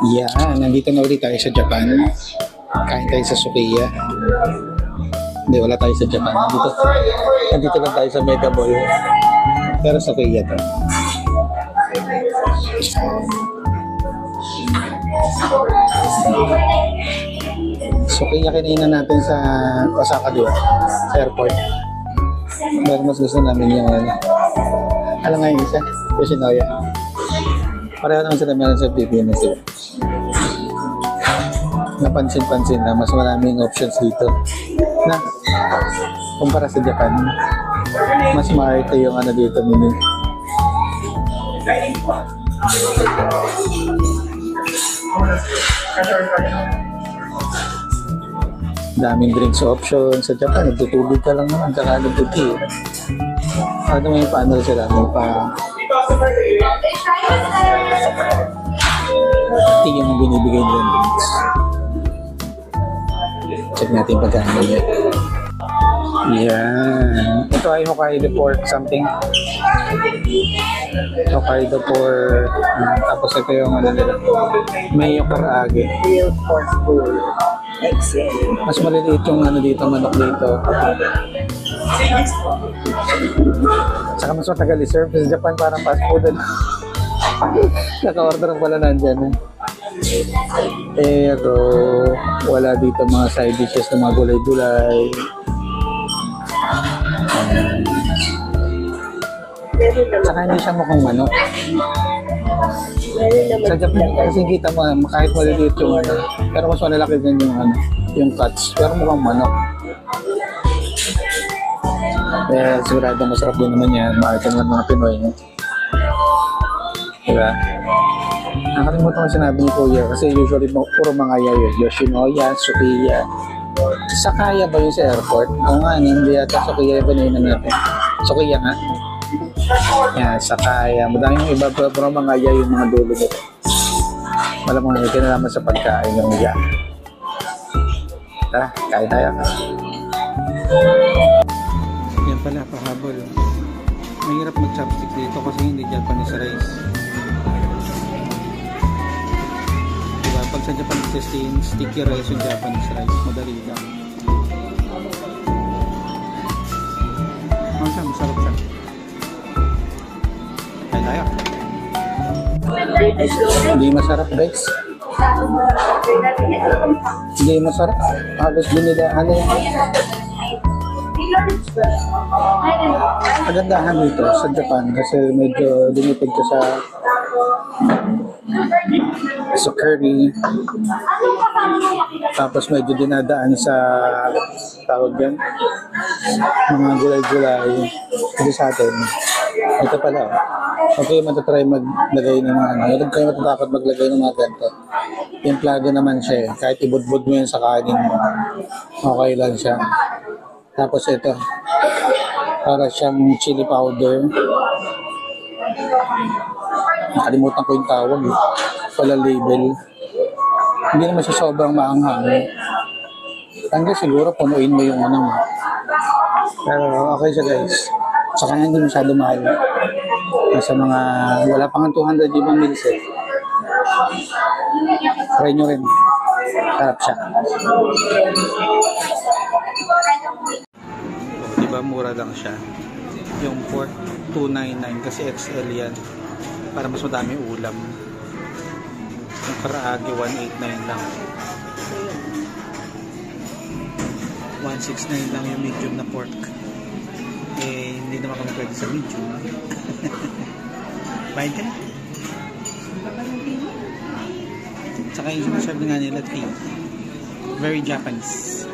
Yan, nandito na ulit tayo sa Japan. Kain tayo sa Sukiya. Hindi, wala tayo sa Japan. Nandito lang tayo sa Mega Mall. Pero Sukiya to. Sukiya kinainan natin sa Osaka, di ba? Sa airport. Pero mas gusto namin yung alam nga yung isa? Yoshinoya. Pareho naman sila meron sa Pilipinas, diba? Napansin-pansin na mas maraming options dito na kumpara sa Japan. Mas maarte yung ano dito menu. Daming drinks options sa Japan. Nagtutubig ka lang naman, saka nagtuti. Ano may paano sila? May pa ito yung binibigay nilang drinks. Check natin pagkano yan. Yan. Ito ay Hokkaido pork something. Hokkaido pork. Tapos ito yung ano nila. Mayo karage. Pork bowl. Mas maliliit yung ano dito, manok dito. Saka mas matagal i-serve. Sa Japan parang fast food. Naka-order pala nandyan. Pero wala dito mga side dishes na mga gulay-gulay. Saka hindi siya mukhang manok. Sa Japan kasi kita mo kahit maliliit yung ano, pero mas malalaki din yung ano, yung cuts, pero mukhang manok. Kaya sigurado masarap din naman yan, makita ng mga Pinoy. Diba? Nakalimutan ko sinabi ni Kuya kasi usually puro mga yayo. Yoshinoya, Sukiya. Sakaya ba yun sa airport? Oo nga, hindi yata Sukiya yung pinainan natin. Sukiya nga. Yan, Sakaya. Madaming iba puro mga yayo yung mga dulo nito. Malamang hindi kinalaman sa pagkain ng iya. Tara, kain tayo. Yan pala, pahabol. Mahirap mag-chopstick dito kasi hindi Japanese rice. Pag sa Japan sticky rice yung Japanese rice, madali lang. Masarap siya. Kaya tayo. Hindi masarap guys. Hindi masarap. Halos binilaan na yan. Kagandahan dito sa Japan kasi medyo dinipid ko sa curry, tapos medyo dinadaan sa tawag yan mga gulay-gulay. Kasi sa atin ito pala okay, matatry maglagay ng mga ano, huwag kayo matatakot maglagay ng mga ganito. Templado naman siya kahit ibudbud mo yun sa kanin mo, okay lang siya. Tapos ito para siyang chili powder. Nakalimutan ko yung tawag wala label. Hindi naman siya sobrang maanghang. Hanggang siguro punuin mo yung ano mo. Pero okay siya guys. Saka hindi masyado mahal. Nasa mga wala pang 200 ibang meals eh. Try nyo rin. Sarap siya. Diba mura lang siya. Yung pork 299 kasi XL yan. Para mas madami ulam. Yung karaage 189 lang. 169 lang yung medium na pork. Eh hindi naman kami pwede sa medium. Bayad ka na. Saka yung sinasabi nga nila tea. Very Japanese.